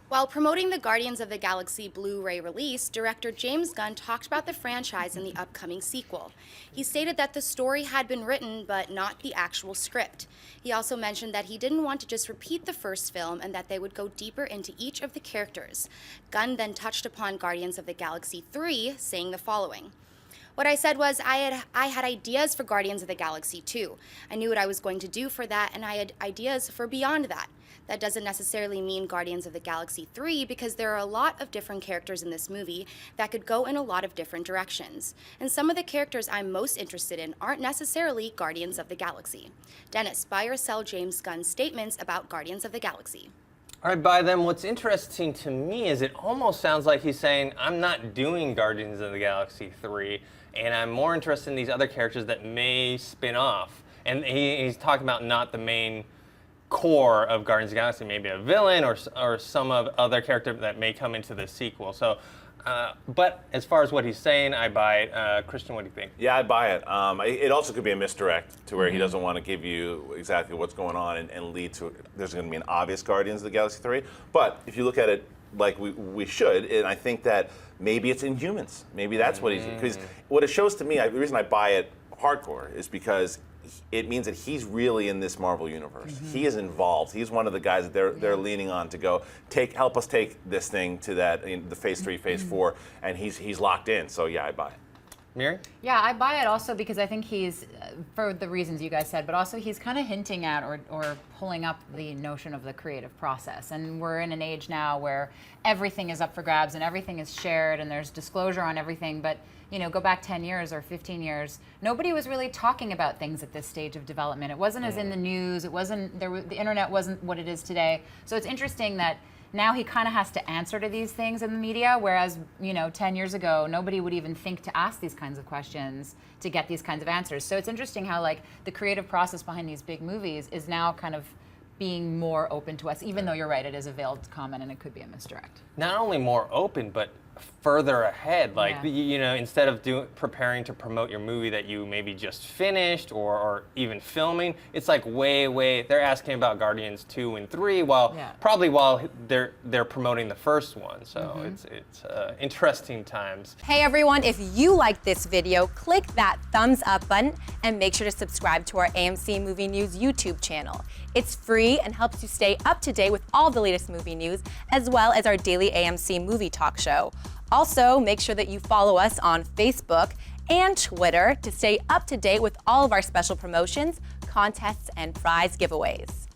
While promoting the Guardians of the Galaxy Blu Ray release, director James Gunn talked about the franchise and the upcoming sequel. He stated that the story had been written, but not the actual script. He also mentioned that he didn't want to just repeat the first film and that they would go deeper into each of the characters. Gunn then touched upon Guardians of the Galaxy 3, saying the following. What I said was I had ideas for Guardians of the Galaxy 2. I knew what I was going to do for that, and I had ideas for beyond that. That doesn't necessarily mean Guardians of the Galaxy 3 because there are a lot of different characters in this movie that could go in a lot of different directions. And some of the characters I'm most interested in aren't necessarily Guardians of the Galaxy. Dennis, buy or sell James Gunn's statements about Guardians of the Galaxy? All right, by them, what's interesting to me is it almost sounds like he's saying, I'm not doing Guardians of the Galaxy 3, and I'm more interested in these other characters that may spin off. And he's talking about not the main core of Guardians of the Galaxy, maybe a villain or some other character that may come into the sequel. So, but as far as what he's saying, I buy it. Christian, what do you think? Yeah, I buy it. It also could be a misdirect to where he doesn't want to give you exactly what's going on and lead to there's going to be an obvious Guardians of the Galaxy 3. But if you look at it like we should, and I think that maybe it's Inhumans. Maybe that's what he's, because what it shows to me, the reason I buy it hardcore is because it means that he's really in this Marvel universe. He is involved. He's one of the guys that they're leaning on to go help us take this thing to that the phase 3, phase 4, and he's locked in. So yeah, I buy it. Mary? Yeah, I buy it also because I think he's, for the reasons you guys said, but also he's kind of hinting at or pulling up the notion of the creative process. And we're in an age now where everything is up for grabs and everything is shared and there's disclosure on everything. But you know, go back 10 years or 15 years, nobody was really talking about things at this stage of development. It wasn't as in the news. It wasn't the internet wasn't what it is today. So it's interesting that now he kind of has to answer to these things in the media, whereas, you know, 10 years ago, nobody would even think to ask these kinds of questions to get these kinds of answers. So it's interesting how, like, the creative process behind these big movies is now kind of being more open to us, even though you're right, it is a veiled comment and it could be a misdirect. Not only more open, but further ahead. Like, you know, instead of preparing to promote your movie that you maybe just finished or even filming, it's like way, they're asking about Guardians 2 and 3 probably while they're promoting the first one. So it's interesting times. Hey everyone, if you liked this video, click that thumbs up button and make sure to subscribe to our AMC Movie News YouTube channel. It's free and helps you stay up to date with all the latest movie news, as well as our daily AMC movie talk show. Also, make sure that you follow us on Facebook and Twitter to stay up to date with all of our special promotions, contests, and prize giveaways.